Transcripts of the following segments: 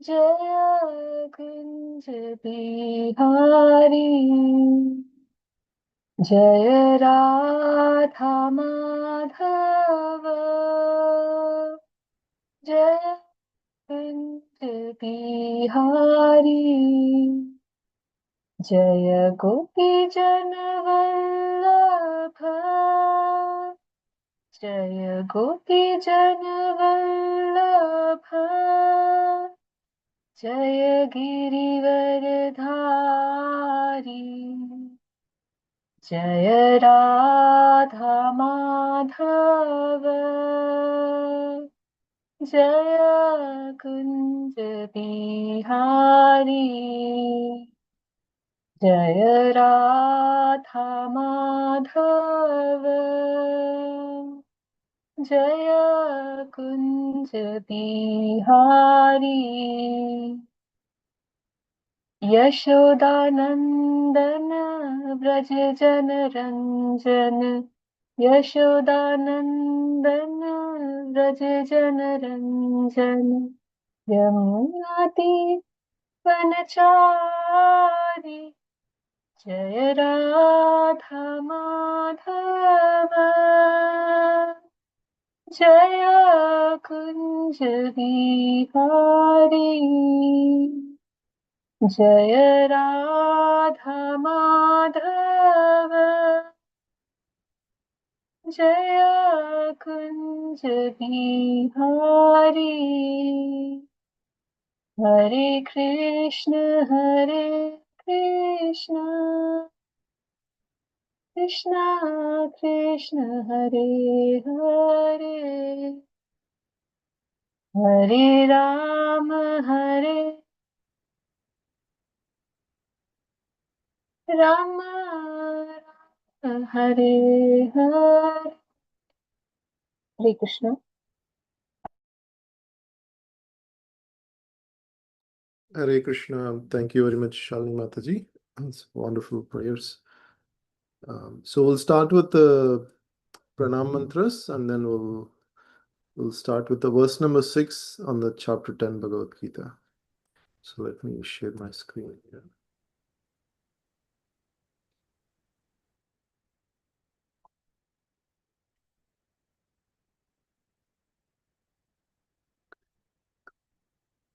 जय कुंज बिहारी जय राधा माधव जय कुंज बिहारी जय गोपी जन वल्लभ जय गोपी जन वल्लभ जय गिरिवरधारी जय राधा माधव जय कुंज बिहारी जय राधा माधव जय कुंज बिहारी यशोदानंदन व्रज जन रंजन यशोदानंदन व्रज जन रंजन यमुनाती वनचारी जय राधा माधव जय कुंज बिहारी जय राधा माधव जय कुंज बिहारी हरे Krishna Krishna Krishna Hare Hare Hare Ram Ram Hare Hare Hare Krishna. Hare Krishna. Thank you very much, Shalini Mataji. It's wonderful prayers. So we'll start with the pranam mantras, and then we'll start with the verse number 6 on the chapter 10 Bhagavad Gita. So let me share my screen here.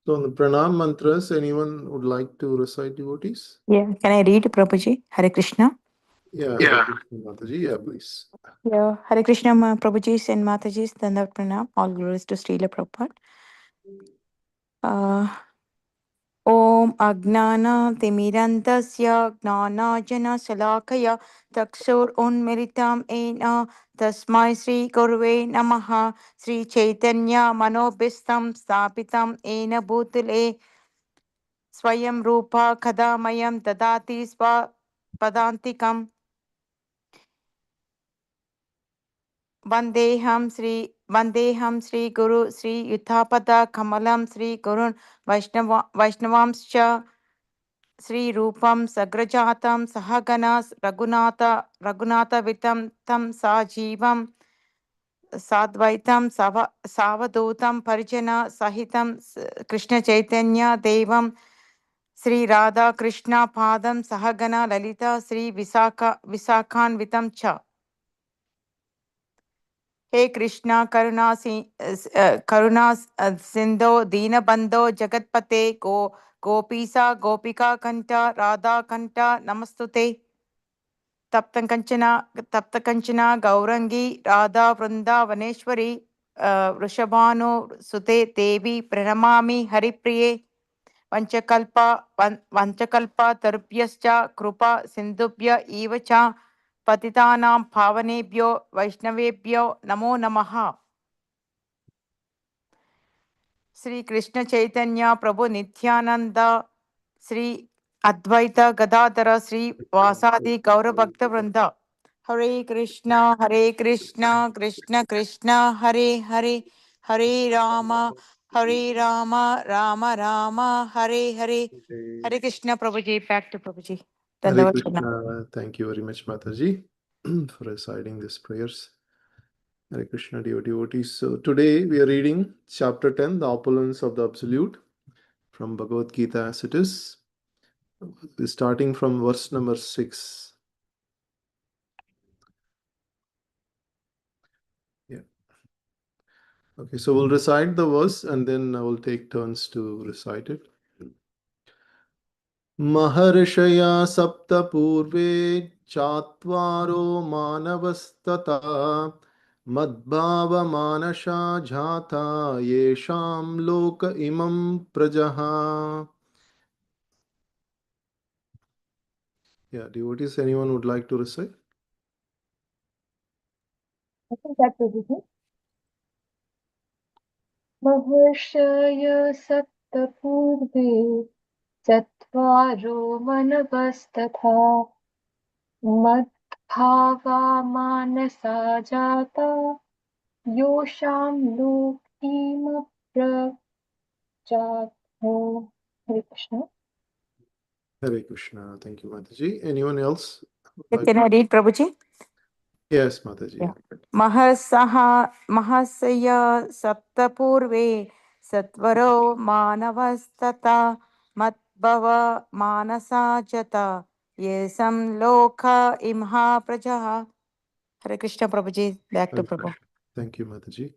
So on the pranam mantras, anyone would like to recite, devotees? Yeah, can I read, Prabhuji? Hare Krishna. Yeah. Hare Krishna, Mataji. Yeah, please. Yeah, Hare Krishna, Prabhuji and Mataji, Dandavat Pranam. All glories to Srila Prabhupada. Om Agnana Timirantasya Gnana Salakaya Taksur Unmeritam Ena Tasmai Sri Gurve Namaha Sri Chaitanya Manobistam Stapitam Ena Bhutale Swayam Rupa Kadamayam Dadati Sva Padantikam Vandeham Sri Guru Sri Yuthapada Kamalam Sri Gurun Vaishnavamscha Sri Rupam Sagrajatam Sahaganas Raghunatha Vitam Tam Sajivam Sadvaitam Savadutam Parijana Sahitam Krishna Chaitanya Devam Sri Radha Krishna Padam Sahagana Lalita Sri Visakhan Vitam Cha. Hey Krishna Karuna Sindho Deenabandho Jagatpate Gopisa Gopika Kanta Radha Kanta Namastute Tapta Kanchana Gaurangi Radha Vrunda Vaneshwari Vrishabhanu Sute Devi Pranamami Haripriye Vanchakalpa Tarupyascha Krupa Sindhubhya Evacha Patitanam Pavanebhyo Vaishnavebhyo Namo Namaha. Sri Krishna Chaitanya Prabhu Nityananda Sri Advaita Gadadhara Sri Vasadi Gaura Bhakta Vrinda. Hare Krishna Krishna Krishna Hare Hare Hare Rama Rama Rama Hare Hare. Hare Krishna Prabhuji. Back to Prabhuji. Hare Dandavat Pranam. Krishna. Thank you very much, Mataji, for reciting these prayers. Hare Krishna, dear devotees. So today we are reading chapter 10, the Opulence of the Absolute, from Bhagavad Gita as it is. We're starting from verse number 6. Yeah. Okay, so we'll recite the verse and then I will take turns to recite it. महर्षया सप्त पूर्वे चात्वारो मानवस्तथा मद्भावमानसा जाता येषां लोक इमं प्रजः. Yeah, devotees, anyone would like to recite? I think that will be good. महर्षय सप्तपूर्वे चत्वारो मनवस्तथा मद्भावा मानसा जाता योषां लोकीमप्रजात्. Hare Krishna. Hare Krishna. Thank you, Mataji. Anyone else? Can I read, Prabhuji? Yes, Mataji. Yeah. Mahasaya Saptapurve Satvaro Manavastata Matbhava Manasa Jata Yesam Loka Imha Prajaha. Hare Krishna, Prabhuji. Back to Prabhu. Thank you, Mataji.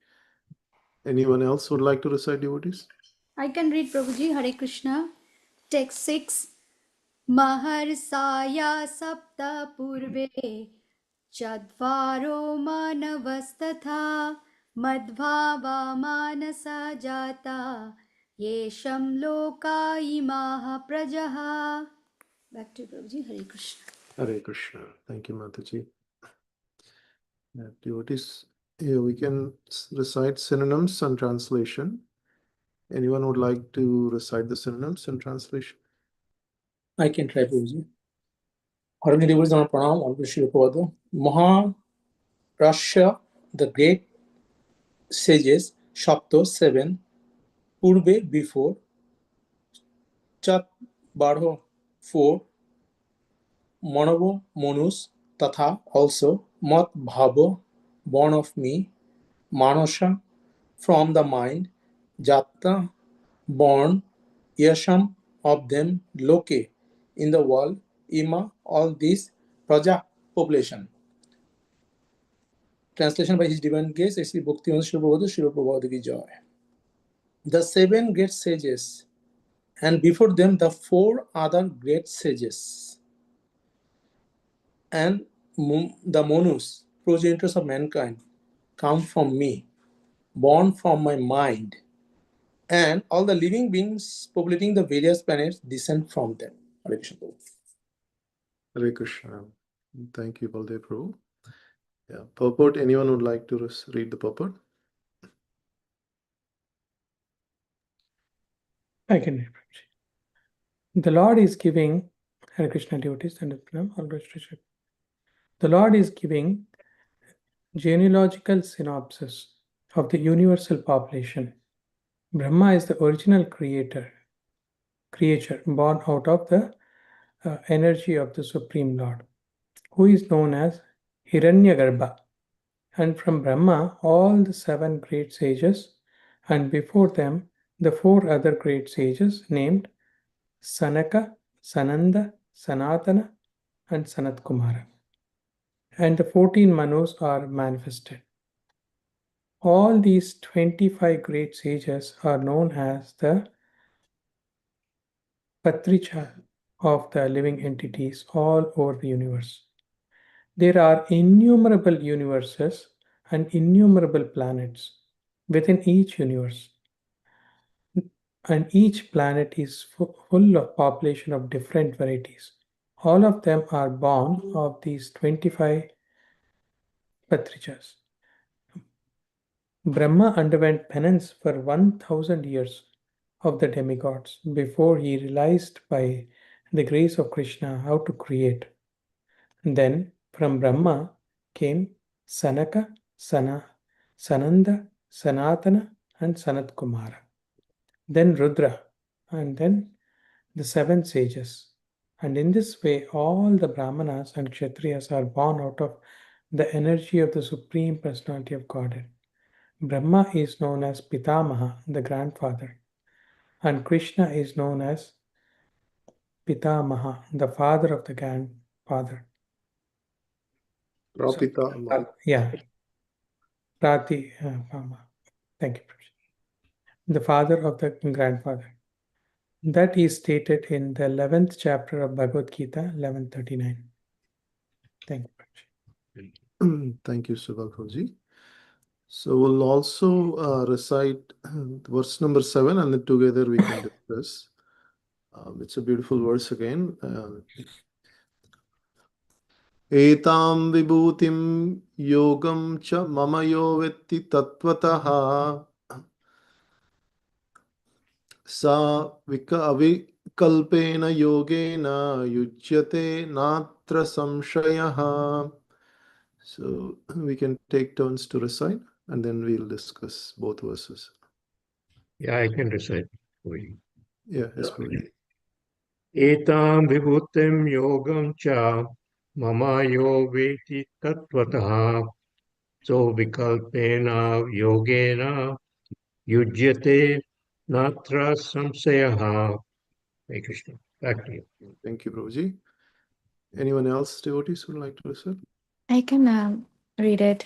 Anyone else would like to recite, devotees? I can read, Prabhuji. Hare Krishna. Text 6. Maharsaya sapta purve chadvaro manavastatha madhvava manasa jata yesham loka imaha prajaha. Back to you, Prabhuji. Hare Krishna. Hare Krishna. Thank you, Mataji. Devotees, we can recite synonyms and translation. Anyone would like to recite the synonyms and translation? I can try, Prabhuji. Harani devotees, pranam, all Shloka. Maharashya, the great sages, Shapto, 7, Purve, before, Chat, Barho, 4, Manavo, Monus, Tatha, also, Mat, Bhavo, born of me, Manasha, from the mind, Jatta, born, Yasham, of them, Loke, in the world, Ima, all these, Praja, population. Translation by His Divine Grace, Sri Bhaktivinoda Srila Prabhupada ki joy. The 7 great sages, and before them the 4 other great sages, and the Monus, progenitors of mankind, come from me, born from my mind, and all the living beings populating the various planets descend from them. Hare Krishna. Hare Krishna. Thank you, Baldev Prabhu. Yeah, purport. Anyone would like to read the purport? I can read. The Lord is giving, Hare Krishna devotees, and the Lord is giving genealogical synopsis of the universal population. Brahma is the original creature born out of the energy of the Supreme Lord, who is known as Hiranyagarbha. And from Brahma, all the 7 great sages, and before them, the 4 other great sages named Sanaka, Sananda, Sanatana, and Sanat Kumara. And the 14 Manus are manifested. All these 25 great sages are known as the Patricha of the living entities all over the universe. There are innumerable universes and innumerable planets within each universe. And each planet is full of population of different varieties. All of them are born of these 25 Patrichas. Brahma underwent penance for 1000 years of the demigods before he realized by the grace of Krishna how to create. Then from Brahma came Sanaka, Sananda, Sanatana, and Sanat Kumara. Then Rudra, and then the 7 sages. And in this way, all the Brahmanas and Kshatriyas are born out of the energy of the Supreme Personality of Godhead. Brahma is known as Pitamaha, the grandfather. And Krishna is known as Pitamaha, the father of the grandfather. Prapita. Yeah. Prati, thank you. The father of the grandfather. That is stated in the 11th chapter of Bhagavad Gita, 1139. Thank you. Thank you, Subhakroji. So we'll also recite verse number 7, and then together we can discuss. It's a beautiful verse again. Etam vibhutim yogam cha mama yo vetti tattvataha sa avikalpena yogena yujyate natra samshayaha. So we can take turns to recite and then we'll discuss both verses. Yeah, I can recite for you. Yeah, yes, please. Etam vibhutim yogam cha mama yo veti tattvataha so vikalpena yogena yujyate natra samsayaha. Hare Krishna. Back to you. Thank you, Prabhuji. Anyone else, devotees, would like to recite? I can read it.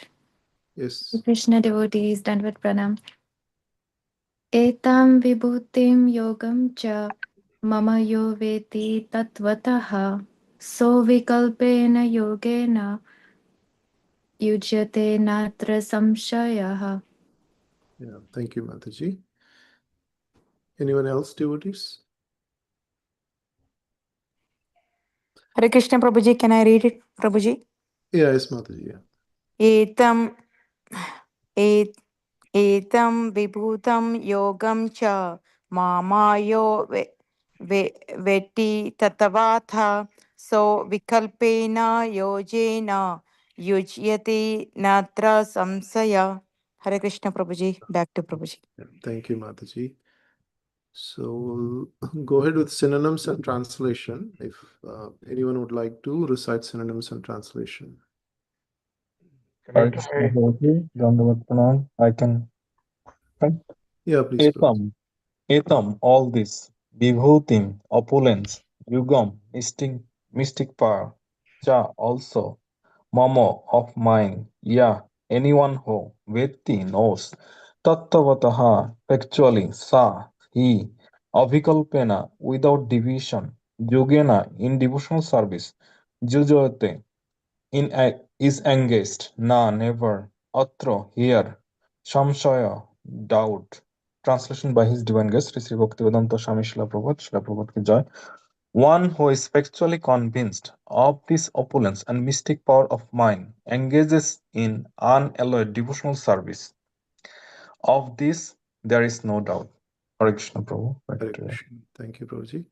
Yes. Krishna devotees, Dandavat Pranam. Etam vibhutim yogam cha mama yo veti tatvataha so vikalpena yogena yujyate natra samshayaha. Yeah, thank you, Mataji. Anyone else, devotees? Hare Krishna Prabhuji, can I read it, Prabhuji? Yeah, yes, Mataji. Yeah. Etam et etam vibhutam yogam cha mamayo veti tatavatha so vikalpena yojena yujyati natra samsaya. Hare Krishna Prabhuji. Back to Prabhuji. Thank you, Mataji. So we'll go ahead with synonyms and translation. If anyone would like to recite synonyms and translation. Hare Krishna Prabhuji, Dandavat Pranam. I can. Right? Yeah, please. Etam, all this. Vibhutim, opulence. Yugam, mystic power. Cha, also. Mamo, of mine. Ya, anyone who. Vetti, knows. Tattavataha, factually. Sa, he. Avikalpena, without division. Yogena, in devotional service. Jujyote, is engaged. Na, never. Atra, here. Samshaya, doubt. Translation by His Divine Grace, Sri Sri Bhaktivedanta Swami Srila Prabhupada ki jai. One who is factually convinced of this opulence and mystic power of mind engages in unalloyed devotional service. Of this, there is no doubt. Hare Krishna Prabhu. Hare Krishna. Thank you, Prabhuji.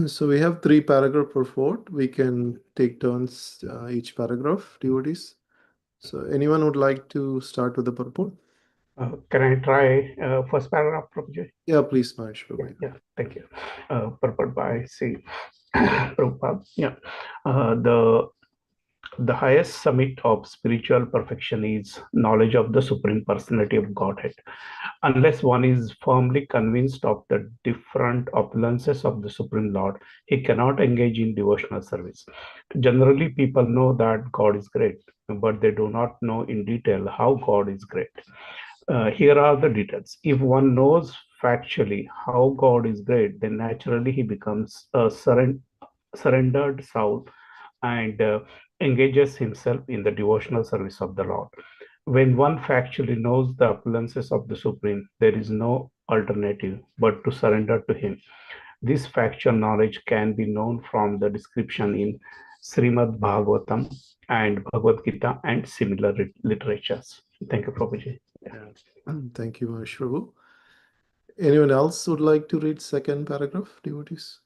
So we have 3 paragraph purport. We can take turns each paragraph, devotees. So anyone would like to start with the purport? Can I try first paragraph, Prabhuji? Yeah, please, Mahesh Prabhu. Yeah, thank you. Purport by C. Prabhupada. Yeah. The highest summit of spiritual perfection is knowledge of the Supreme Personality of Godhead. Unless one is firmly convinced of the different opulences of the Supreme Lord, he cannot engage in devotional service. Generally, people know that God is great, but they do not know in detail how God is great. Here are the details. If one knows factually how God is great, then naturally he becomes a surrendered soul and engages himself in the devotional service of the Lord. When one factually knows the opulences of the Supreme, there is no alternative but to surrender to Him. This factual knowledge can be known from the description in Srimad Bhagavatam and Bhagavad Gita and similar literatures. Thank you, Prabhuji. Yeah. Thank you, Mahesh Prabhu. Anyone else would like to read second paragraph, devotees?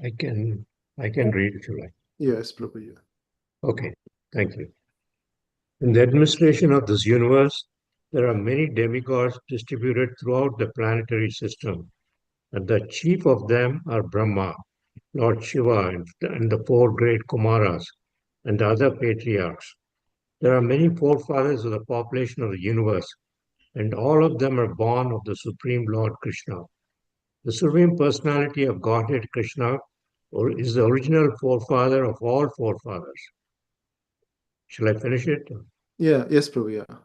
I can read if you like. Yes, Prabhu. Yeah. Okay, thank you. In the administration of this universe, there are many demigods distributed throughout the planetary system, and the chief of them are Brahma, Lord Shiva, and the 4 great Kumaras, and the other patriarchs. There are many forefathers of the population of the universe, and all of them are born of the Supreme Lord Krishna. The Supreme Personality of Godhead Krishna is the original forefather of all forefathers. Shall I finish it? Yeah, yes, Prabhu, yeah.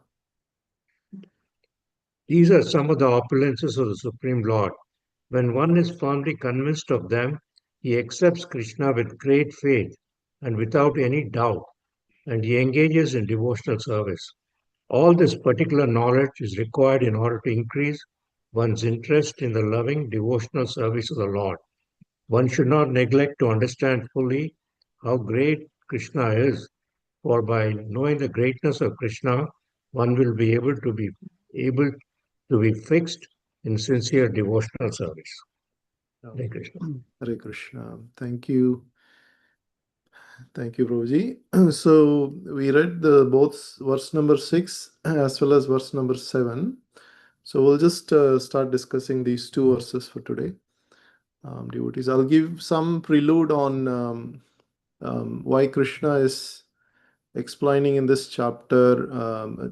These are some of the opulences of the Supreme Lord. When one is firmly convinced of them, he accepts Krishna with great faith and without any doubt, and he engages in devotional service. All this particular knowledge is required in order to increase one's interest in the loving devotional service of the Lord. One should not neglect to understand fully how great Krishna is, for by knowing the greatness of Krishna, one will be able to be fixed in sincere devotional service. Hare Krishna. Hare Krishna. Thank you. Thank you, Prabhuji. So we read the both verse number 6 as well as verse number 7. So we'll just start discussing these two verses for today. Devotees, I'll give some prelude on why Krishna is explaining in this chapter,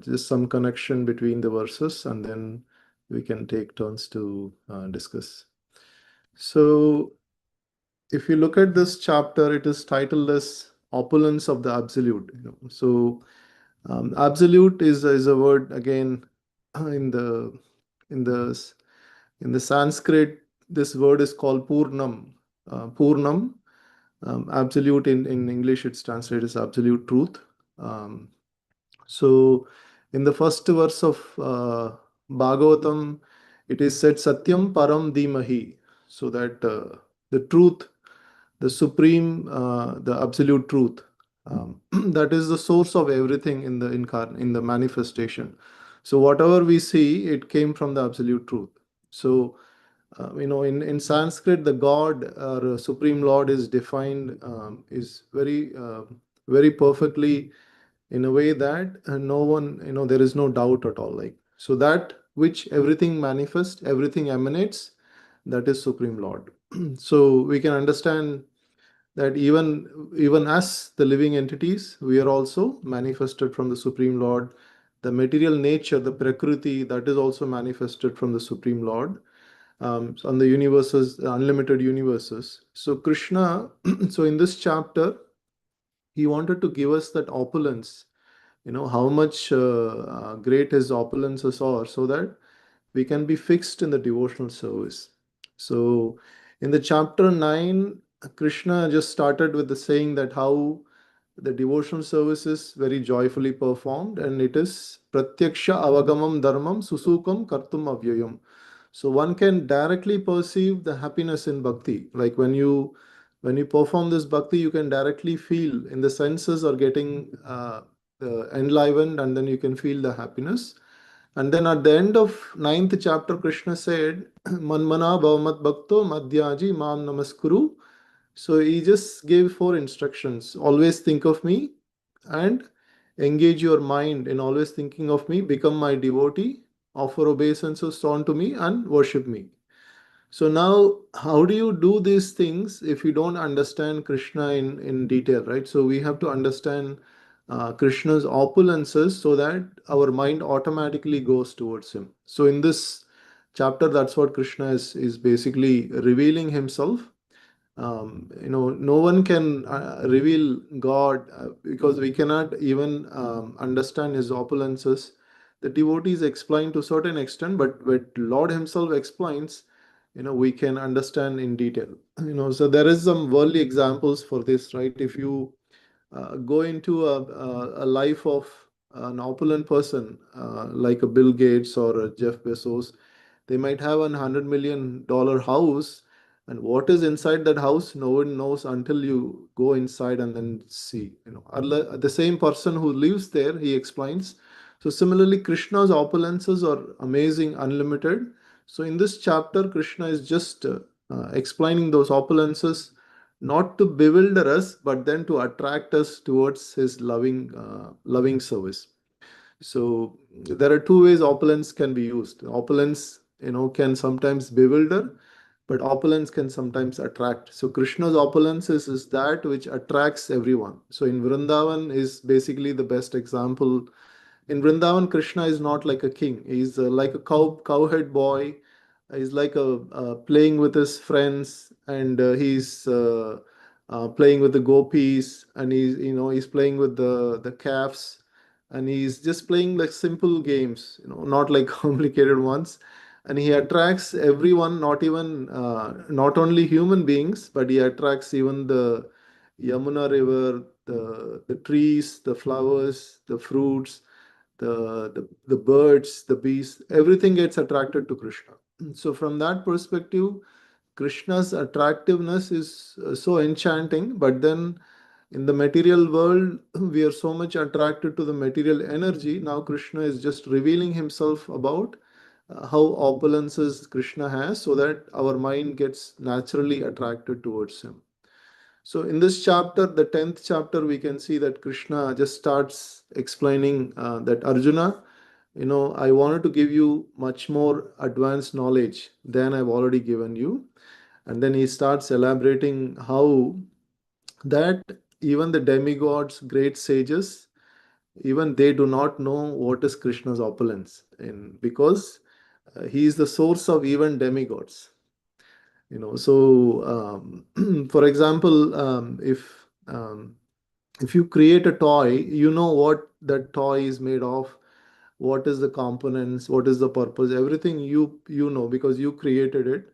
just some connection between the verses, and then we can take turns to discuss. So if you look at this chapter, it is titled as Opulence of the Absolute. So absolute is a word again in the in the in the Sanskrit. This word is called Purnam. Purnam, absolute in English, it's translated as absolute truth. So in the first verse of Bhagavatam, it is said Satyam Param Dhimahi, so that the truth, the supreme, the absolute truth, that is the source of everything in the manifestation. So whatever we see, it came from the absolute truth. So in Sanskrit, the God or Supreme Lord is defined is very perfectly in a way that no one, there is no doubt at all. Like, so that which everything manifests, everything emanates, that is Supreme Lord. So we can understand that even as the living entities, we are also manifested from the Supreme Lord. The material nature, the Prakriti, that is also manifested from the Supreme Lord. On the universes, the unlimited universes. So Krishna, so in this chapter, he wanted to give us that opulence, how much great his opulences are, so that we can be fixed in the devotional service. So in the chapter 9, Krishna just started with the saying that how the devotional service is very joyfully performed, and it is pratyaksha avagamam dharmam susukam kartum avyayam. So one can directly perceive the happiness in bhakti. Like when you perform this bhakti, you can directly feel in the senses are getting enlivened, and then you can feel the happiness. And then at the end of ninth chapter, Krishna said, Manmana bhavamat bhakto madhyaji mam namaskuru. So he just gave 4 instructions. Always think of me and engage your mind in always thinking of me, become my devotee, offer obeisances unto me, and worship me. So now, how do you do these things if you don't understand Krishna in detail, right? So we have to understand Krishna's opulences so that our mind automatically goes towards him. So in this chapter, that's what Krishna is basically revealing himself. No one can reveal God because we cannot even understand his opulences. The devotees explain to a certain extent, but when Lord himself explains, we can understand in detail. So there is some worldly examples for this, right? If you go into a life of an opulent person like a Bill Gates or a Jeff Bezos, they might have $100 million house, and what is inside that house, no one knows until you go inside and then see. The same person who lives there, he explains. So similarly, Krishna's opulences are amazing, unlimited. So in this chapter, Krishna is just explaining those opulences, not to bewilder us, but then to attract us towards his loving service. So there are two ways opulence can be used. Opulence, can sometimes bewilder, but opulence can sometimes attract. So Krishna's opulence is that which attracts everyone. So in Vrindavan is basically the best example. in Vrindavan, Krishna is not like a king. He's like a cowhead boy. He's like a playing with his friends, and he's playing with the gopis, and he's playing with the calves, and he's just playing like simple games, not like complicated ones. And he attracts everyone, not only human beings, but he attracts even the Yamuna River, the trees, the flowers, the fruits, the birds, the bees, everything gets attracted to Krishna. So from that perspective, Krishna's attractiveness is so enchanting. But then in the material world, we are so much attracted to the material energy. Now Krishna is just revealing himself about how opulences Krishna has, so that our mind gets naturally attracted towards him. So in this chapter, the 10th chapter, we can see that Krishna just starts explaining that Arjuna, I wanted to give you much more advanced knowledge than I've already given you. And then he starts elaborating how that even the demigods, great sages, even they do not know what is Krishna's opulence, because he is the source of even demigods. For example, if you create a toy, you know what that toy is made of, what is the components, what is the purpose, everything you know, because you created it,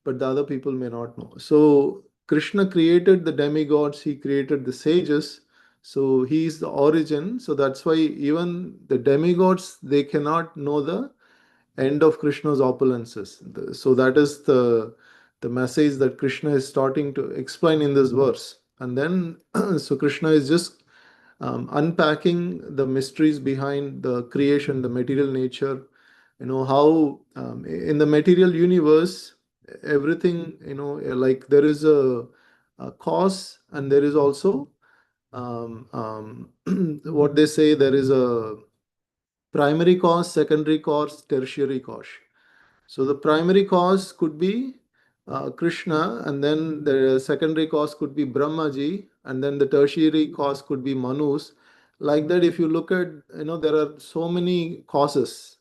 but the other people may not know. So Krishna created the demigods, he created the sages, so he is the origin. So that's why even the demigods, they cannot know the end of Krishna's opulences. So that is the message that Krishna is starting to explain in this verse. And then so Krishna is just unpacking the mysteries behind the creation, the material nature. How in the material universe, everything, like there is a cause, and there is also what they say, there is a primary cause, secondary cause, tertiary cause. So the primary cause could be Krishna, and then the secondary cause could be Brahmaji, and then the tertiary cause could be Manus. Like that, if you look at, there are so many causes.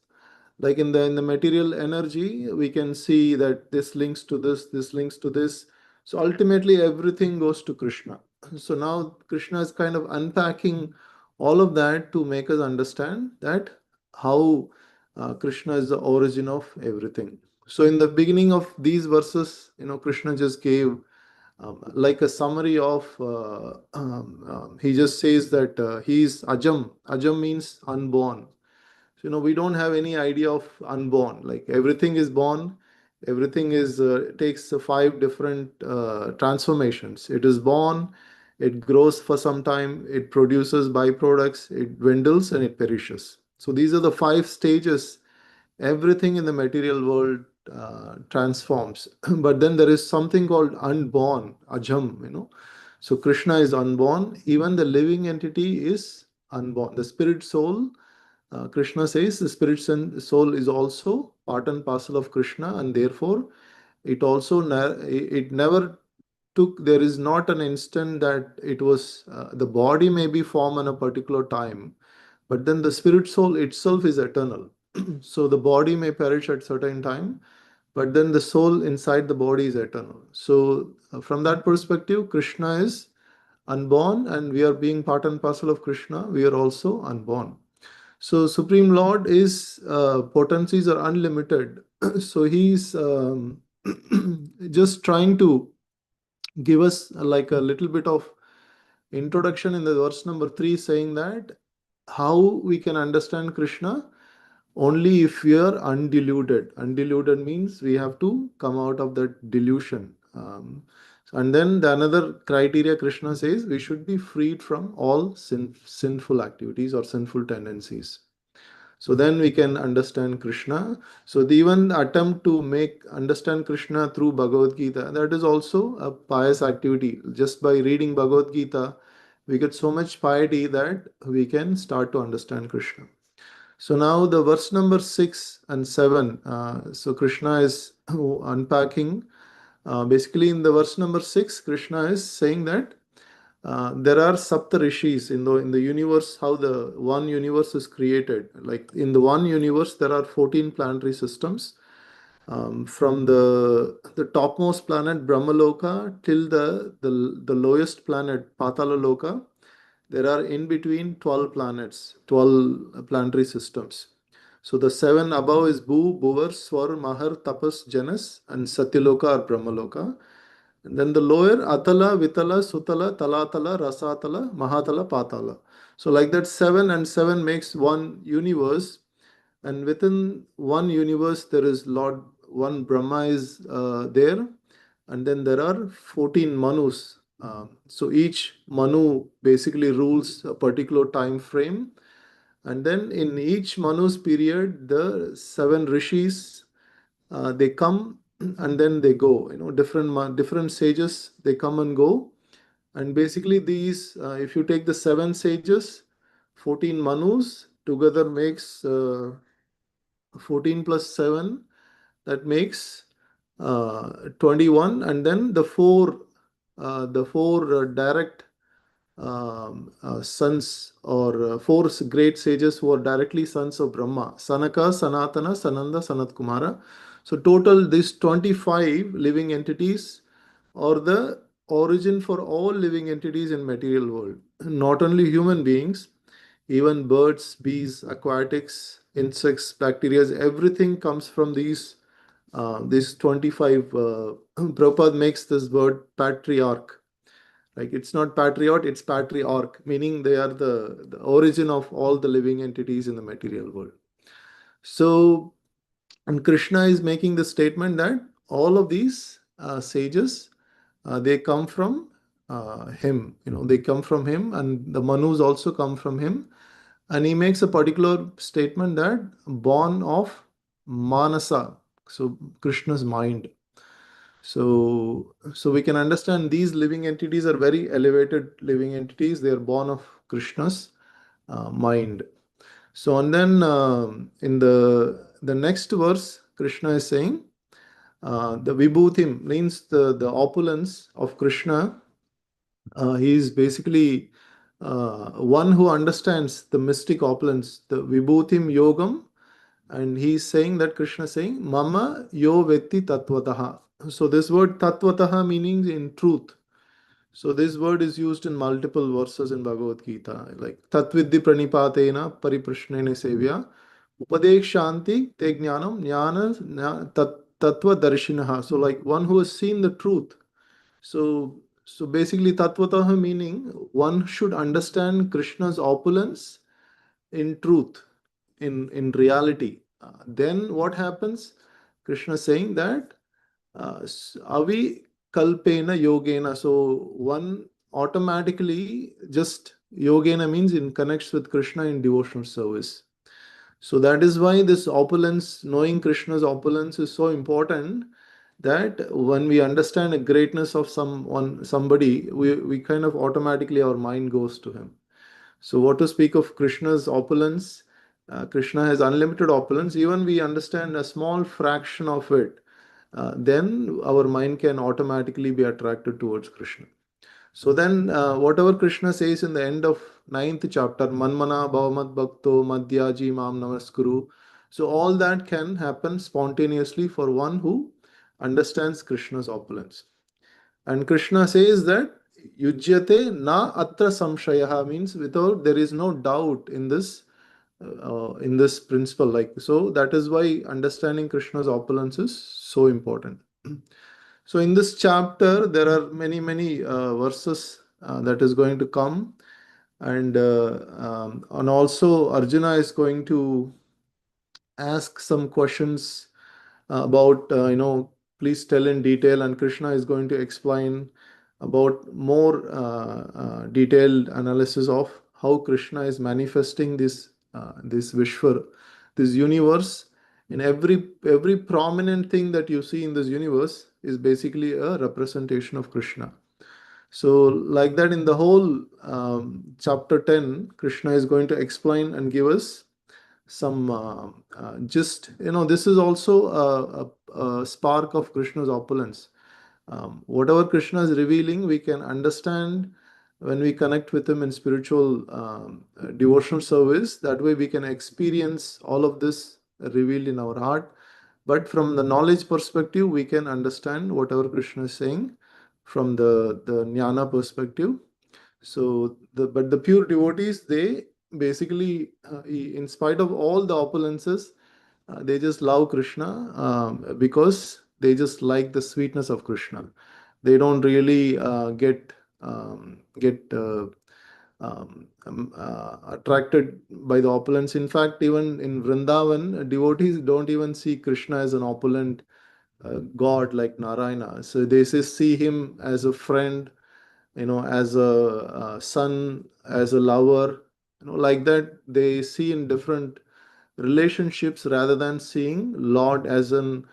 Like in the material energy, we can see that this links to this links to this. So ultimately, everything goes to Krishna. So now Krishna is kind of unpacking all of that to make us understand that how Krishna is the origin of everything. So in the beginning of these verses, Krishna just gave like a summary of. He just says that he is Ajam. Ajam means unborn. So, we don't have any idea of unborn. Like everything is born, everything is takes five different transformations. It is born, it grows for some time, it produces byproducts, it dwindles, and it perishes. So these are the five stages. Everything in the material world transforms. But then there is something called unborn, Ajam. So Krishna is unborn. Even the living entity is unborn. The spirit soul, Krishna says the spirit soul is also part and parcel of Krishna, and therefore it never took. There is not an instant that it was the body may be formed in a particular time, but then the spirit soul itself is eternal. So the body may perish at certain time, but then the soul inside the body is eternal. So from that perspective, Krishna is unborn, and we are being part and parcel of Krishna. We are also unborn. So Supreme Lord is potencies are unlimited. So he's just trying to give us like a little bit of introduction in the verse number 3, saying that how we can understand Krishna only if we are undiluted. Undiluted means we have to come out of that delusion. And then the another criteria Krishna says, we should be freed from all sinful activities or sinful tendencies. So then we can understand Krishna. So the even attempt to make understand Krishna through Bhagavad Gita, that is also a pious activity. Just by reading Bhagavad Gita, we get so much piety that we can start to understand Krishna. So now the verse number 6 and 7. So Krishna is unpacking. Basically, in the verse number 6, Krishna is saying that there are Sapta Rishis in the universe, how the one universe is created. Like in the one universe, there are 14 planetary systems. From the topmost planet Brahmaloka till the lowest planet Patala Loka, there are in between 12 planets, 12 planetary systems. So the seven above is Bhu, Bhuvar, Swar, Mahar, Tapas, Janas, and Satyaloka or Brahmaloka. And then the lower Atala, Vitala, Sutala, Talatala, Rasatala, Mahatala, Patala. So like that, 7 and 7 makes one universe, and within one universe there is Lord, one Brahma is there, and then there are 14 Manus. So each Manu basically rules a particular time frame, and then in each Manu's period, the 7 rishis they come and then they go. Different sages, they come and go, and basically these, if you take the 7 sages, 14 Manus together makes 14 plus 7, that makes 21, and then the four direct sons, or four great sages who are directly sons of Brahma: Sanaka, Sanatana, Sananda, Sanat Kumara. So total these 25 living entities are the origin for all living entities in material world. Not only human beings, even birds, bees, aquatics, insects, bacteria, everything comes from these 25. Prabhupada makes this word patriarch. Like it's not patriot, it's patriarch, meaning they are the origin of all the living entities in the material world. So, and Krishna is making the statement that all of these sages, they come from him. They come from him, and the Manus also come from him. And he makes a particular statement that born of Manasa, so Krishna's mind. So we can understand these living entities are very elevated living entities. They are born of Krishna's mind. So and then in the next verse, Krishna is saying the Vibhutim means the opulence of Krishna. He is basically one who understands the mystic opulence, the Vibhutim Yogam, and he's saying that Krishna is saying Mama Yo Vetti Tatvataha. So this word Tatvataha meaning in truth. So this word is used in multiple verses in Bhagavad Gita, like Tatvidhi Pranipatena Pariprashnene Sevya Upadek Shanti Te Jnanam Jnana Tattva Darshinaha. So like one who has seen the truth. So basically Tatvataha meaning one should understand Krishna's opulence in truth, in reality. Then what happens? Krishna is saying that avi kalpena yogena. So one automatically just yogena means in connects with Krishna in devotional service. So that is why this opulence, knowing Krishna's opulence, is so important. That when we understand the greatness of somebody, we kind of automatically our mind goes to him. So, what to speak of Krishna's opulence? Krishna has unlimited opulence. Even we understand a small fraction of it, then our mind can automatically be attracted towards Krishna. So then, whatever Krishna says in the end of 9th chapter, Manmana Bhavamat Bhakto Madhyaji Mam Namaskuru. So all that can happen spontaneously for one who understands Krishna's opulence. And Krishna says that Yujyate na atra samshayaha means without there is no doubt in this principle. Like so, that is why understanding Krishna's opulence is so important. So in this chapter, there are many verses that is going to come, and also Arjuna is going to ask some questions about please tell in detail, and Krishna is going to explain about more detailed analysis of how Krishna is manifesting this Vishwar, this universe. In every prominent thing that you see in this universe is basically a representation of Krishna. So like that, in the whole chapter 10, Krishna is going to explain and give us some just this is also a spark of Krishna's opulence. Whatever Krishna is revealing, we can understand when we connect with him in spiritual devotional service, that way we can experience all of this revealed in our heart. But from the knowledge perspective, we can understand whatever Krishna is saying from the jnana perspective. So but the pure devotees, they basically, in spite of all the opulences, they just love Krishna because they just like the sweetness of Krishna. They don't really get attracted by the opulence. In fact, even in Vrindavan, devotees don't even see Krishna as an opulent god like Narayana. So they just see him as a friend, as a son, as a lover, like that. They see in different relationships rather than seeing Lord as an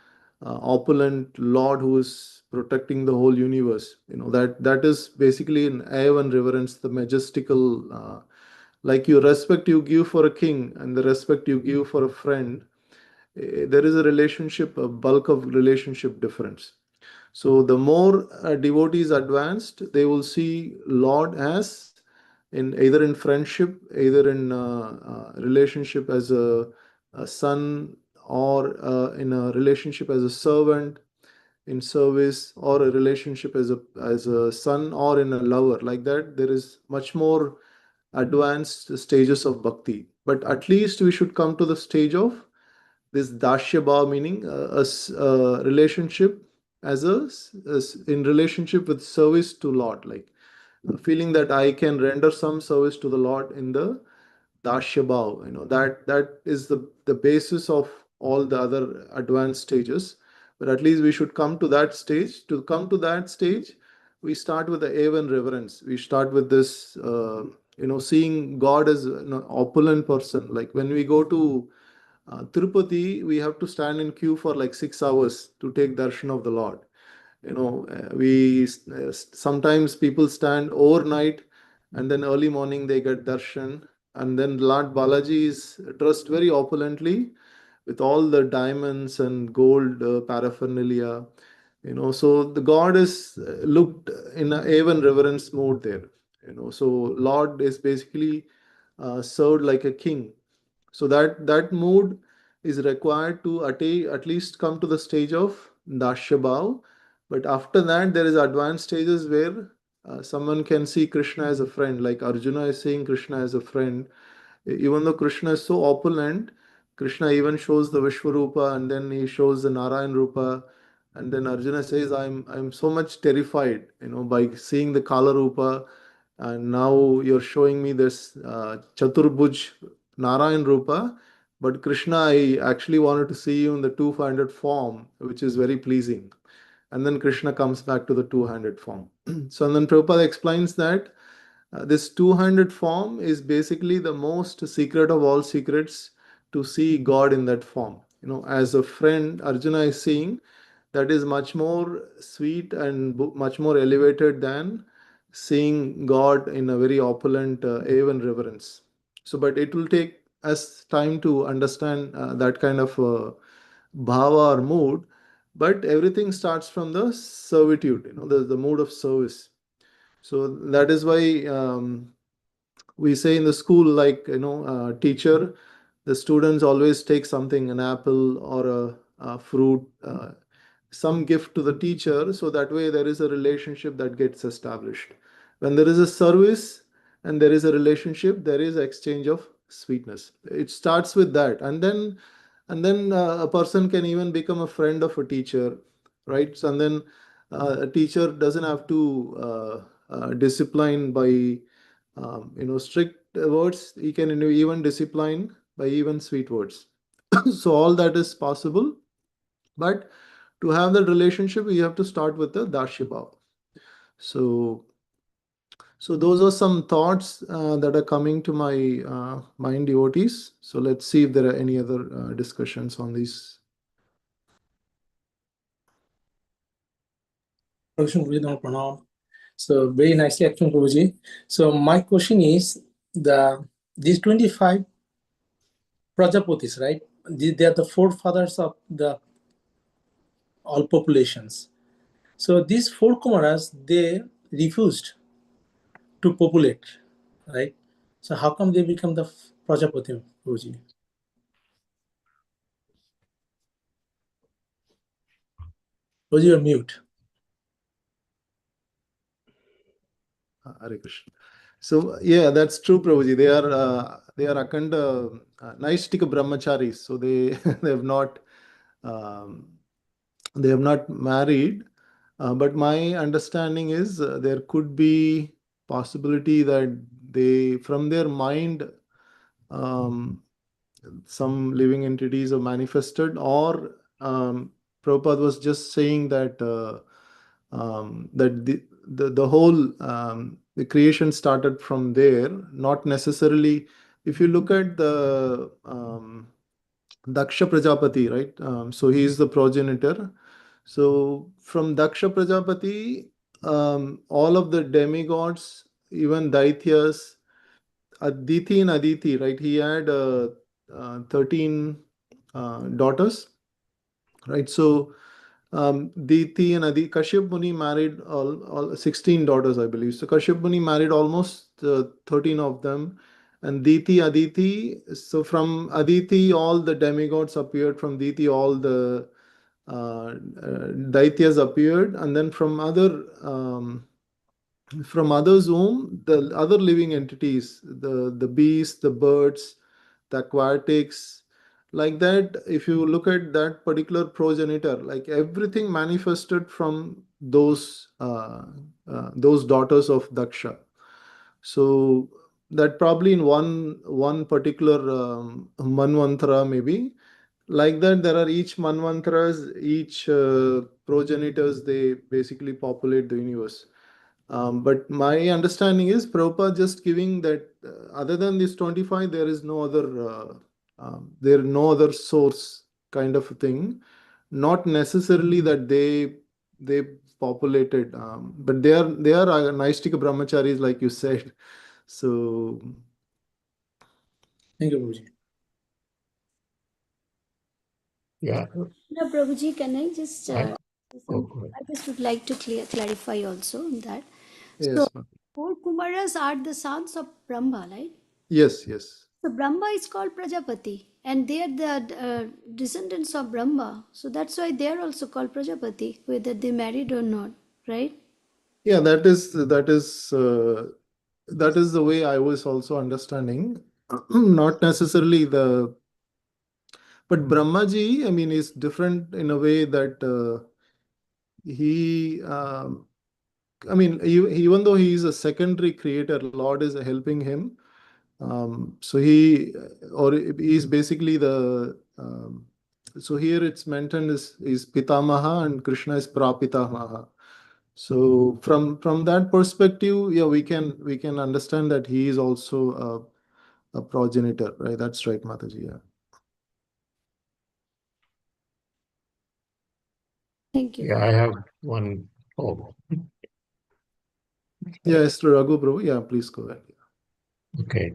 opulent Lord who is protecting the whole universe. That is basically in awe and reverence, the majestical, like you respect you give for a king and the respect you give for a friend. There is a relationship, a bulk of relationship difference. So the more devotees advanced, they will see Lord as in either in friendship, either in relationship as a son, or in a relationship as a servant in service, or a relationship as a son, or in a lover. Like that, there is much more advanced stages of bhakti. But at least we should come to the stage of this dashya bhav, meaning a relationship in relationship with service to Lord, like feeling that I can render some service to the Lord in the dashya bhav. That is the basis of all the other advanced stages. But at least we should come to that stage. To come to that stage, we start with the awe and reverence. We start with this, seeing God as an opulent person. Like when we go to Tirupati, we have to stand in queue for like 6 hours to take darshan of the Lord. Sometimes people stand overnight and then early morning they get darshan. And then Lord Balaji is dressed very opulently with all the diamonds and gold paraphernalia. So the God is looked in a even reverence mode there. So Lord is basically served like a king. So that mood is required to at least come to the stage of Dashya Bhav. But after that, there is advanced stages where someone can see Krishna as a friend, like Arjuna is seeing Krishna as a friend. Even though Krishna is so opulent, Krishna even shows the Vishwarupa, and then he shows the Narayan Rupa. And then Arjuna says, I'm so much terrified, by seeing the Kala Rupa, and now you're showing me this Chaturbhuj Narayan Rupa. But Krishna, I actually wanted to see you in the two-handed form, which is very pleasing. And then Krishna comes back to the two-handed form. So and then Prabhupada explains that this two-handed form is basically the most secret of all secrets, to see God in that form. As a friend, Arjuna is seeing, that is much more sweet and much more elevated than seeing God in a very opulent awe and reverence. So, but it will take us time to understand that kind of bhava or mood. But everything starts from the servitude, the mood of service. So that is why we say in the school, like, teacher, the students always take something, an apple or a fruit, some gift to the teacher, so that way there is a relationship that gets established. When there is a service and there is a relationship, there is exchange of sweetness. It starts with that, and then a person can even become a friend of a teacher, right? So, and then a teacher doesn't have to discipline by strict words. He can even discipline by even sweet words. So all that is possible, but to have that relationship, you have to start with the Dashya Bhav. So those are some thoughts that are coming to my mind, devotees. So let's see if there are any other discussions on these. So very nicely explained, Prabhuji. So my question is, these 25 Prajapatis, right? They are the forefathers of the all populations. So these four Kumaras, they refused to populate, right? So how come they become the Prajapati, Guruji? Guruji, you're mute. Hare Krishna. So yeah, that's true, Prabhuji. They are Akanda Naishtika brahmacharis. So they they have not um, they have not married. But my understanding is there could be possibility that they from their mind um, some living entities are manifested, or Prabhupada was just saying that that the whole the creation started from there, not necessarily. If you look at the Daksha Prajapati, right? So he is the progenitor. So from Daksha Prajapati, all of the demigods, even Daityas, Aditi and Aditi, right? He had 13 daughters, right? So Diti and Adi Kashyap Muni married all 16 daughters, I believe. So Kashyap Muni married almost 13 of them. And Diti, Aditi, so from Aditi, all the demigods appeared. From Diti, all the Daityas appeared. And then from others' womb, the other living entities, the beasts, the birds, the aquatics, like that. If you look at that particular progenitor, like everything manifested from those daughters of Daksha. So that probably in one particular manvantara, maybe like that, there are each manvantras, each progenitors, they basically populate the universe. But my understanding is Prabhupada just giving that other than this 25, there is no other no other source kind of a thing. Not necessarily that they populated, but they are Naistika brahmacharis, like you said. So Thank you, Guruji. Yeah. Now, Prabhuji, can I just I, oh, some, go ahead. I just would like to clarify also on that. So yes, four Kumaras are the sons of Brahma, right? yes. So Brahma is called Prajapati, and they are the descendants of Brahma. So that's why they are also called Prajapati, whether they married or not, right? Yeah, that is the way I was also understanding. Not necessarily but Brahmaji, I mean, is different in a way that he, I mean, even though he is a secondary creator, Lord is helping him. So he is basically so here it's mentioned is Pitamaha and Krishna is Prapitamaha. So from that perspective, yeah, we can understand that he is also a progenitor, right? That's right, Mataji. Yeah. Thank you. Yeah, I have one. Oh, Yeah, Mr. Raghu Prabhu. Yeah, please go ahead. okay.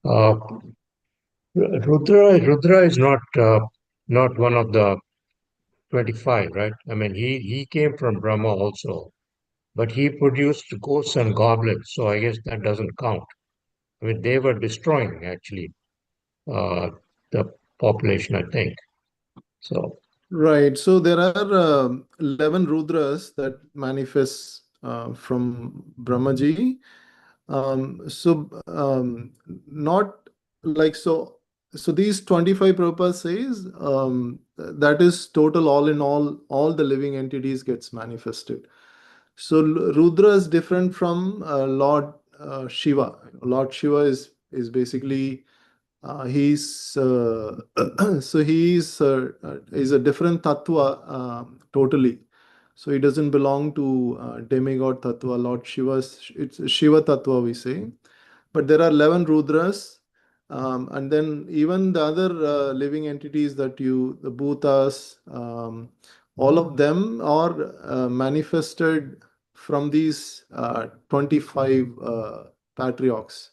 Uh, Rudra is not one of the 25, right? I mean, he came from Brahma also, but he produced ghosts and goblins, so I guess that doesn't count. I mean, they were destroying actually uh, the population, I think. So Right. So there are 11 Rudras that manifest from Brahmaji. Not like so. So these 25 Prabhupada says that is total all in all the living entities gets manifested. So Rudra is different from Lord Shiva. Lord Shiva is basically he's so is a different tattva totally. So he doesn't belong to demigod tattva. Lord Shiva's it's Shiva tattva we say, but there are 11 Rudras, and then even the other living entities that the Bhutas, all of them are manifested from these 25 patriarchs.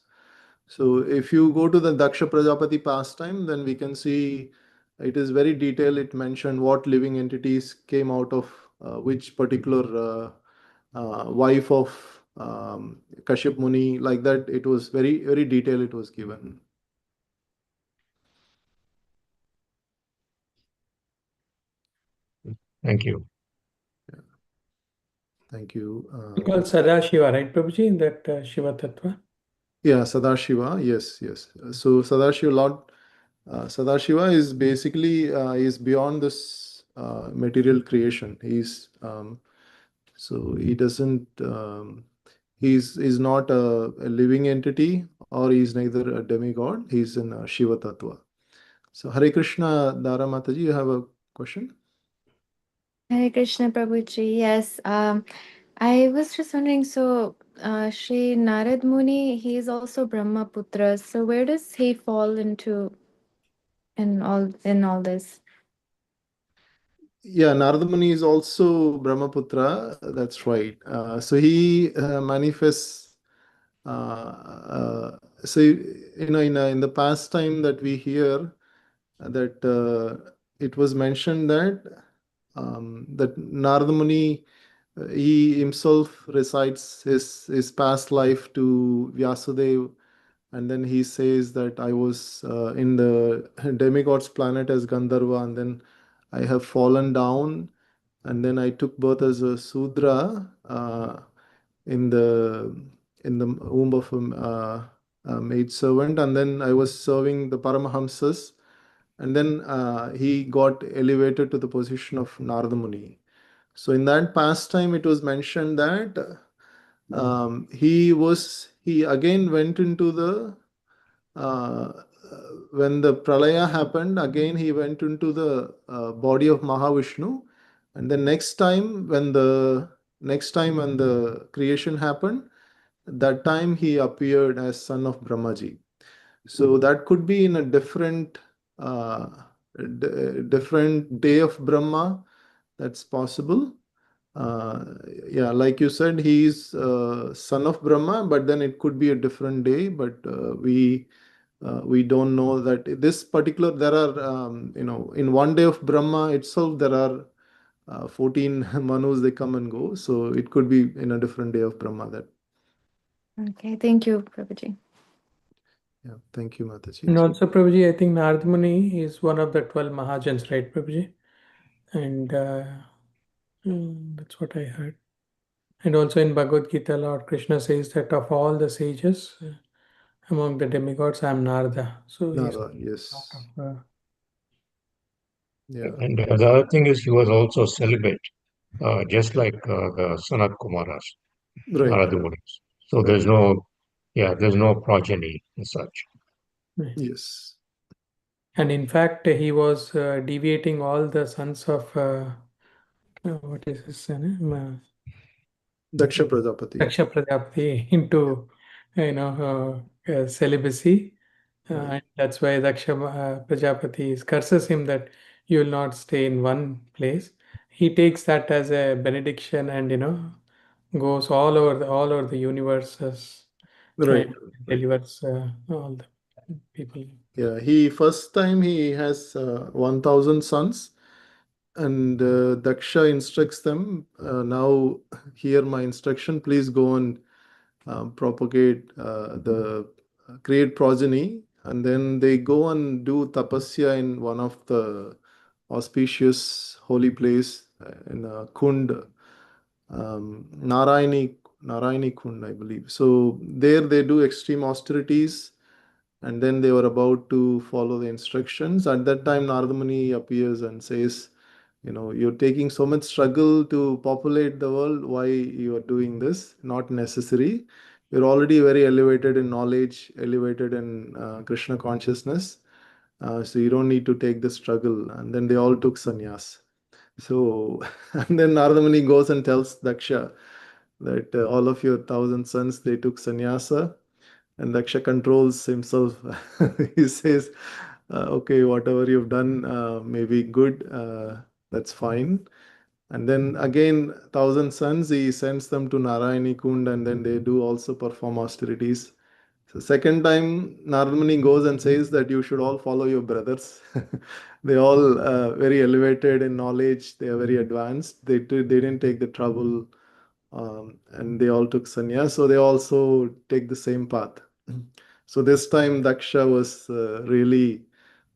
So if you go to the Daksha Prajapati pastime, then we can see it is very detailed. It mentioned what living entities came out of which particular wife of Kashyap Muni, like that. It was very, very detailed, it was given. Thank you. Thank you. Called Sadashiva, right, Prabhuji, in that Shiva Tattva? Yeah, Sadashiva, yes, yes. So Sadashiva, Lord Sadashiva is basically is beyond this material creation. So he doesn't he's not a living entity, or he's neither a demigod. He's in Shiva Tattva. So Hare Krishna, Dara Mataji, you have a question? Hare Krishna Prabhuji. Yes. I was just wondering, so Sri Narad Muni, he is also Brahmaputra. So where does he fall into in all this? Yeah, Narada Muni is also Brahmaputra. That's right. So he manifests. So in the past time that we hear that it was mentioned that Narada Muni he himself recites his past life to Vyasadeva, and then he says that I was in the demigod's planet as Gandharva, and then I have fallen down, and then I took birth as a Sudra in the in the womb of a maid servant, and then I was serving the Paramahamsas, and then he got elevated to the position of Narada Muni. So in that pastime, it was mentioned that he again went into the uh, when the pralaya happened, again he went into the body of Mahavishnu, and the next time when the creation happened, that time he appeared as son of Brahmaji. So that could be in a uh, different day of Brahma. That's possible. Uh, yeah, like you said, he's son of Brahma, but then it could be a different day. But we don't know that this particular. There are in one day of Brahma itself there are 14 Manus. They come and go, so it could be in a different day of Brahma. That Okay, thank you, Prabhuji. yeah. Thank you, Mataji. And also, Prabhuji, I think Narad Muni is one of the 12 Mahajans, right, Prabhuji? And that's what I heard. And also in Bhagavad Gita, Lord Krishna says that of all the sages among the demigods, I am Narada. So he's Nara, yes, part of. yeah, And the other thing is he was also celibate, just like the Sanat Kumaras, right, Narada Munis. So right, there's no progeny as such. Right. yes. And in fact, he was deviating all the sons of what is his name? Daksha Prajapati. Daksha Prajapati into celibacy. Right. And that's why Daksha Prajapati curses him that you will not stay in one place. He takes that as a benediction and goes all over the universes and Right, right. delivers all the people. Yeah, first time he has 1,000 sons, and Daksha instructs them, now hear my instruction, please go and propagate the create progeny, and then they go and do tapasya in one of the auspicious holy place in Kund, Narayani Kund, I believe. So there they do extreme austerities, and then they were about to follow the instructions. At that time, Narada Muni appears and says, you're taking so much struggle to populate the world. Why you are doing this? Not necessary. You're already very elevated in knowledge, elevated in Krishna consciousness. So you don't need to take the struggle. And then they all took sannyas. So, and then Narada Muni goes and tells Daksha that all of your 1,000 sons, they took sannyasa, and Daksha controls himself. He says, okay, whatever you've done may be good, that's fine. And then again, 1,000 sons, he sends them to Narayani Kund, and then they do also perform austerities. So second time, Narada Muni goes and says that you should all follow your brothers. They all very elevated in knowledge. They are very advanced. They didn't take the trouble and they all took sannyas, so they also take the same path. So this time Daksha was really,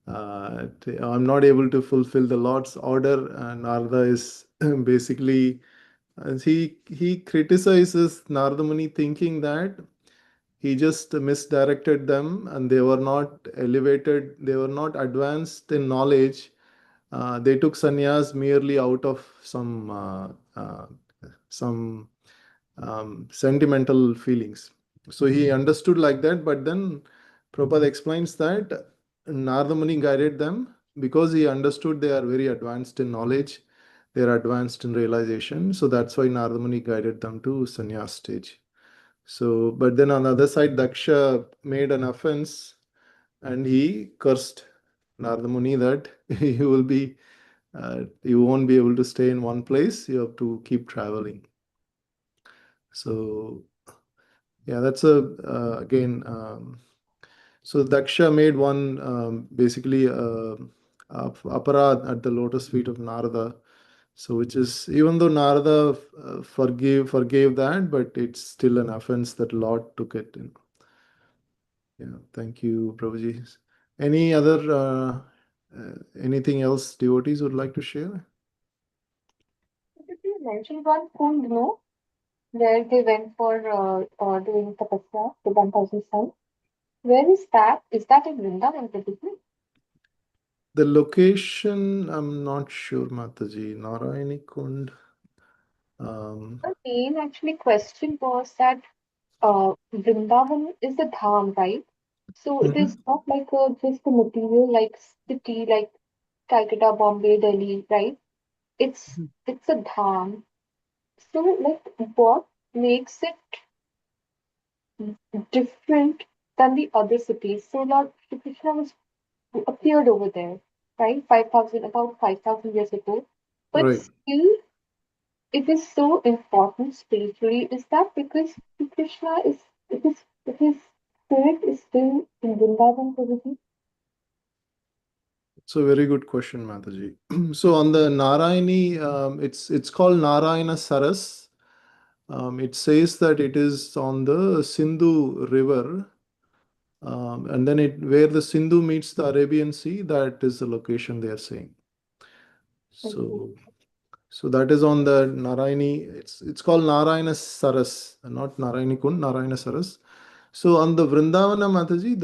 I'm not able to fulfill the Lord's order, and Narada is basically, he criticizes Narada Muni, thinking that he just misdirected them and they were not elevated, they were not advanced in knowledge. They took sannyas merely out of some sentimental feelings. So he understood like that, but then Prabhupada explains that Narada Muni guided them because he understood they are very advanced in knowledge, they are advanced in realization. So that's why Narada Muni guided them to sannyas stage. So, but then on the other side, Daksha made an offense and he cursed Narada Muni that you won't be able to stay in one place. You have to keep traveling. So, yeah, that's again. So Daksha made one basically aparad at the lotus feet of Narada. So, which is, even though Narada forgave that, but it's still an offense that Lord took it in. Yeah, thank you, Prabhuji. Any other anything else devotees would like to share? You mentioned one kund, no? Where they went for doing tapasya, the 1000 sun. Where is that? Is that in Vrindavan, typically? The location, I'm not sure, Mataji. Narayani Kund. The main actually question was that Vrindavan is a dham, right? So it is Mhm. not like just a material like city like Calcutta, Bombay, Delhi, right? It's a dham. So like what makes it different than the other cities? So Lord Shri Krishna was appeared over there, right? 5,000, about 5,000 years ago. But Right. still, it is so important spiritually. Is that because Shri Krishna is, his spirit is still in Vrindavan, Prabhuji? So very good question, Mataji. So on the Narayani, it's called Narayana Saras. It says that it is on the Sindhu River, and then where the Sindhu meets the Arabian Sea, that is the location they are saying. Okay. So that is on the Narayani. It's called Narayana Saras, not Narayani Kund, Narayana Saras. So on the Vrindavana Mataji,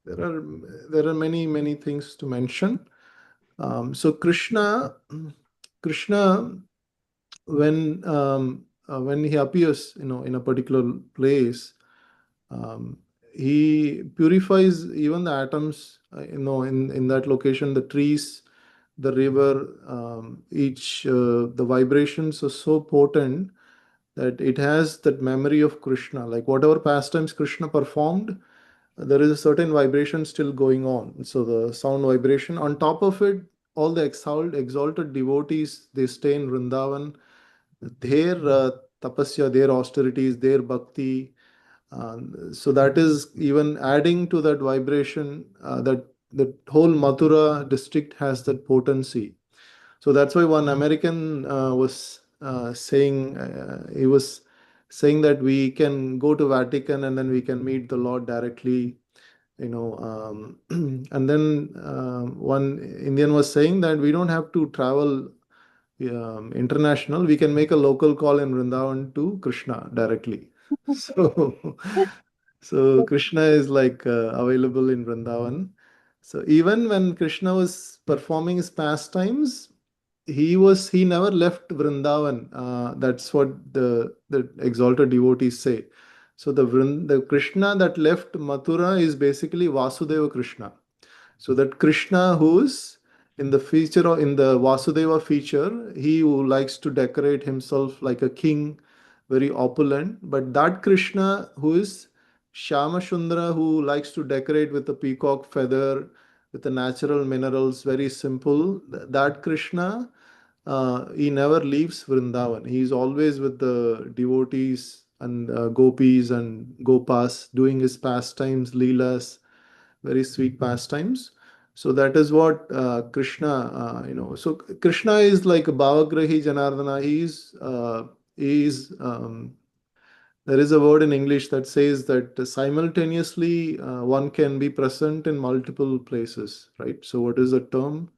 there are many things to mention. So Krishna, when he appears, in a particular place, um, he purifies even the atoms, in that location, the trees, the river, each the vibrations are so potent that it has that memory of Krishna. Like whatever pastimes Krishna performed, there is a certain vibration still going on. So the sound vibration. On top of it, all the exalted devotees, they stay in Vrindavan. Their tapasya, their austerities, their bhakti. So that is even adding to that vibration. That the whole Mathura district has that potency. So that's why one American was saying, he was saying that we can go to Vatican and then we can meet the Lord directly. And then one Indian was saying that we don't have to travel international. We can make a local call in Vrindavan to Krishna directly. So, so Krishna is like available in Vrindavan. So even when Krishna was performing his pastimes, he never left Vrindavan. That's what the exalted devotees say. So the Krishna that left Mathura is basically Vasudeva Krishna. So that Krishna who's in the feature, or in the Vasudeva feature, he who likes to decorate himself like a king, very opulent. But that Krishna who is Shama Shundra, who likes to decorate with a peacock feather, with the natural minerals, very simple. That Krishna, he never leaves Vrindavan. He is always with the devotees and gopis and gopas, doing his pastimes, leelas, very sweet pastimes. So that is what Krishna, So Krishna is like a Bhavagrahi Janardana. He is is there is a word in English that says that simultaneously one can be present in multiple places, right? So what is the term?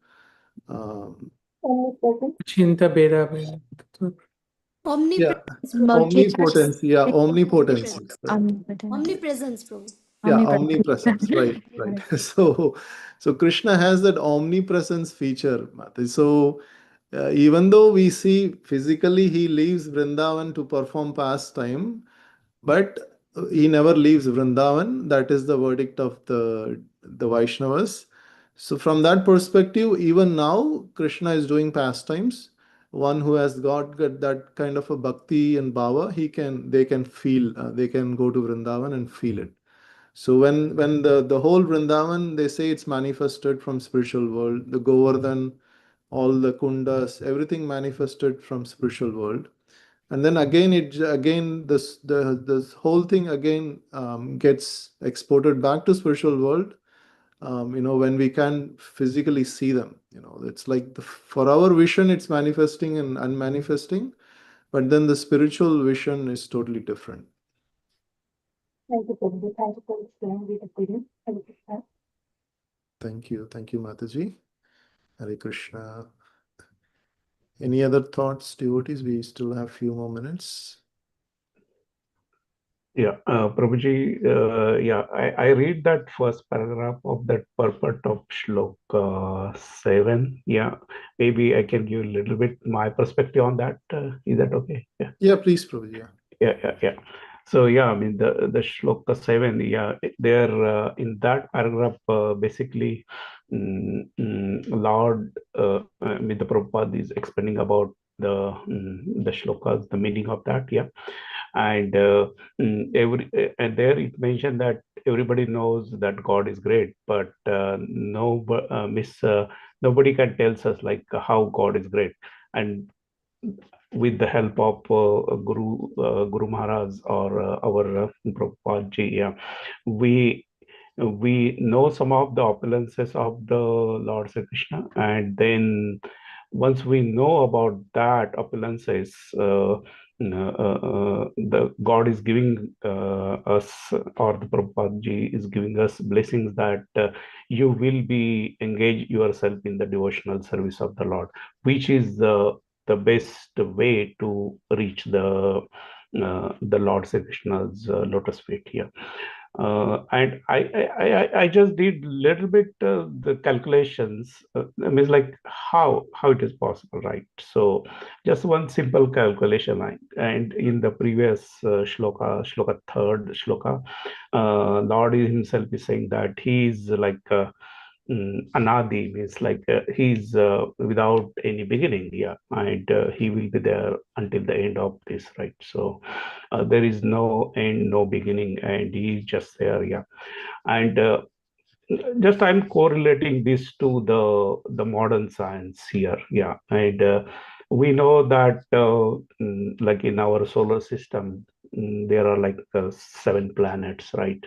Omnipresent. Chinta Beda Beda. Yeah, Omnipresence, Prabhu. omnipotence. Yeah, omnipotence. Omnipresence. Right. Omnipresence, Prabhu. Yeah, omnipresence. Right, right. So Krishna has that omnipresence feature, Mate. So even though we see physically he leaves Vrindavan to perform pastime, but he never leaves Vrindavan. That is the verdict of the Vaishnavas. So from that perspective, even now Krishna is doing pastimes. One who has got that kind of a bhakti and bhava, they can feel, they can go to Vrindavan and feel it. So when the whole Vrindavan, they say it's manifested from spiritual world. The Govardhan, all the kundas, everything manifested from spiritual world. And then again this whole thing again gets exported back to spiritual world. When we can physically see them, it's like for our vision it's manifesting and unmanifesting, but then the spiritual vision is totally different. Thank you, Prabhuji. Thank you for explaining the opinion. Hare Krishna. Thank you, Mataji. Hare Krishna. Any other thoughts, devotees? We still have few more minutes. Yeah, Prabhuji, I read that first paragraph of that purport of Shloka 7. Yeah, maybe I can give a little bit my perspective on that. Is that okay? Yeah. Yeah, please, Prabhuji. Yeah. So I mean the Shloka 7, there in that paragraph, basically, Lord, I mean the Prabhupada is explaining about the shlokas, the meaning of that, and there it mentioned that everybody knows that God is great, but nobody can tell us like how God is great, and with the help of Guru Maharaj or our Prabhupada ji, we know some of the opulences of the Lord Sri Krishna, and then once we know about that opulences, the God is giving us, or the Prabhupada ji is giving us blessings that you will be engage yourself in the devotional service of the Lord, which is the best way to reach the Lord Sri Krishna's lotus feet here. And I just did little bit the calculations. I mean, like how it is possible, right? So just one simple calculation, and in the previous shloka third shloka, Lord himself is saying that he is like Anadi, means like he's without any beginning, and he will be there until the end of this, right? So there is no end, no beginning, and he's just there, and just I'm correlating this to the modern science here, and we know that like in our solar system, there are like 7 planets, right?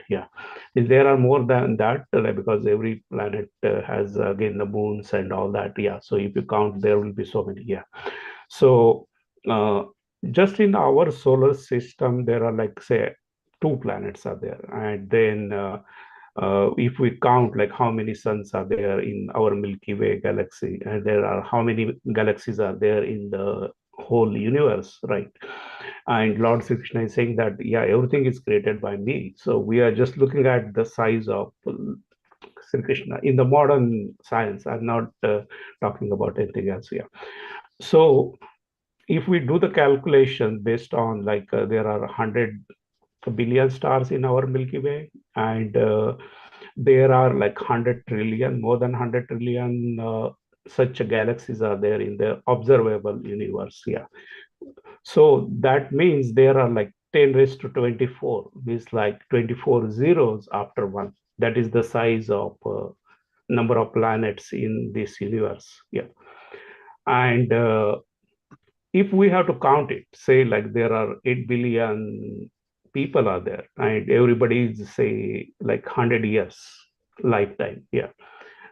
There are more than that, because every planet has again the moons and all that, so if you count, there will be so many, so uh, just in our solar system there are like say 2 planets are there, and then if we count like how many suns are there in our Milky Way galaxy, and there are how many galaxies are there in the whole universe, right? And Lord Sri Krishna is saying that everything is created by me. So we are just looking at the size of Sri Krishna in the modern science. I'm not talking about anything else here. So if we do the calculation based on like there are 100 billion stars in our Milky Way, and there are like 100 trillion, more than 100 trillion such galaxies are there in the observable universe. So that means there are like 10 raised to 24, means like 24 zeros after one. That is the size of number of planets in this universe. And if we have to count it, say like there are 8 billion people are there, and everybody is say like 100 years lifetime.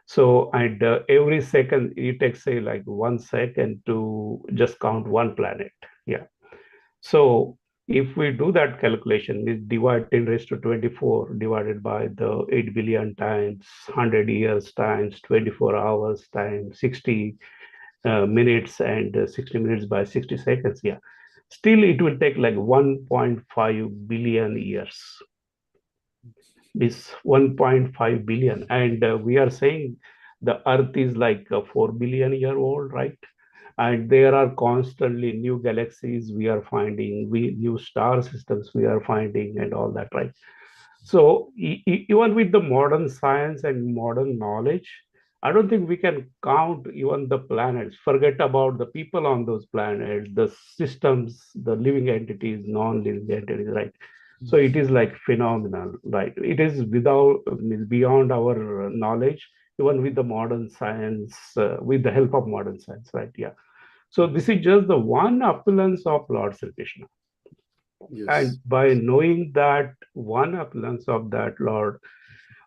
So, and every second it takes say like 1 second to just count one planet. So if we do that calculation, we divide 10 raised to 24 divided by the 8 billion times 100 years times 24 hours times 60 minutes and 60 minutes by 60 seconds. Yeah, still it will take like 1.5 billion years. Is 1.5 billion, and we are saying the Earth is like a 4 billion year old, right? And there are constantly new galaxies we are finding, new star systems we are finding, and all that, right? So even with the modern science and modern knowledge, I don't think we can count even the planets. Forget about the people on those planets, the systems, the living entities, non-living entities, right? So it is like phenomenal, right? It is beyond our knowledge, even with the modern science, with the help of modern science, right? Yeah. So this is just the one opulence of Lord Sri Krishna. Yes. And by knowing that one opulence of that Lord,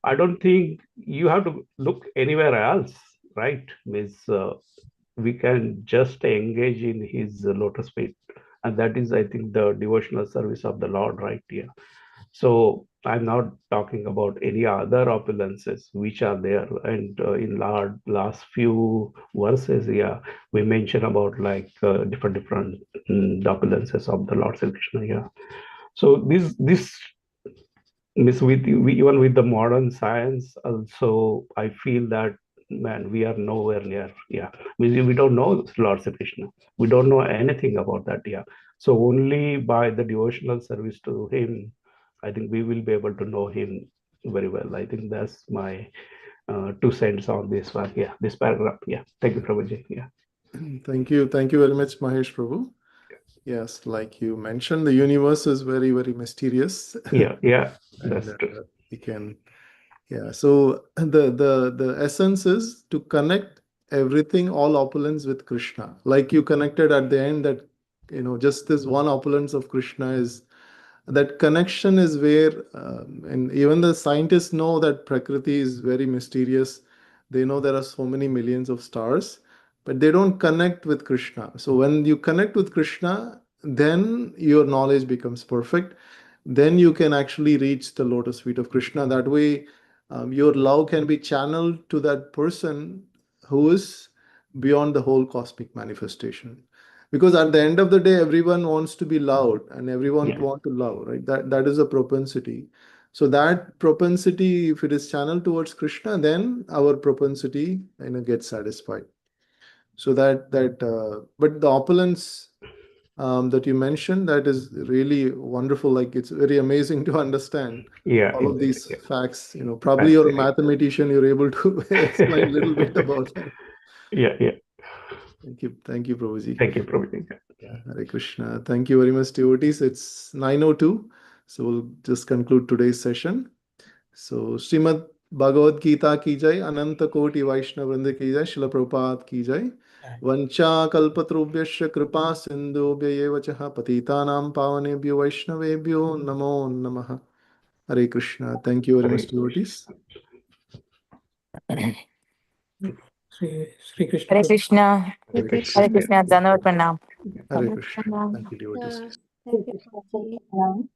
I don't think you have to look anywhere else, right? Means we can just engage in his lotus feet. And that is, I think, the devotional service of the Lord right here. So I'm not talking about any other opulences which are there. And in last few verses, yeah, we mention about like different opulences of the Lord Sri Krishna. Yeah. So this even with the modern science, also I feel that man, we are nowhere near. Yeah, we don't know Lord Sri Krishna. We don't know anything about that. Yeah. So only by the devotional service to him, I think we will be able to know him very well. I think that's my 2 cents on this one. Yeah, this paragraph. Yeah. Thank you, Prabhuji. Yeah. Thank you very much, Mahesh Prabhu. Yes, like you mentioned, the universe is very, very mysterious. Yeah, And that's true. we can, yeah. So the essence is to connect everything, all opulence with Krishna. Like you connected at the end that, just this one opulence of Krishna is that connection is where, and even the scientists know that Prakriti is very mysterious. They know there are so many millions of stars, but they don't connect with Krishna. So when you connect with Krishna, then your knowledge becomes perfect. Then you can actually reach the lotus feet of Krishna. That way, your love can be channeled to that person who is beyond the whole cosmic manifestation. Because at the end of the day, everyone wants to be loved and everyone Yeah. want to love, right? That is a propensity. So that propensity, if it is channeled towards Krishna, then our propensity gets satisfied. So but the opulence that you mentioned, that is really wonderful. Like it's very amazing to understand Yeah, all of exactly. these Yeah. facts. Probably you're a mathematician, you're able to explain a little bit about that. Yeah. Thank you, Prabhuji. Thank you, Prabhuji. Yeah, Hare Krishna. Thank you very much, devotees. It's 9:02. So we'll just conclude today's session. So Srimad Bhagavad Gita ki jai, Ananta Koti Vaishnava Vrinda ki jai, Srila Prabhupada ki jai. Vancha kalpatrubhyasya kripa sindhubhya eva cha patitanam pavanebhyo vaishnavebhyo namo namaha. Hare Krishna. Thank you very much, devotees. Sri Krishna. Hare Krishna. Hare Krishna. Hare Krishna. Dandavat pranam. Hare Krishna. Thank you, devotees. Thank you, Prabhuji.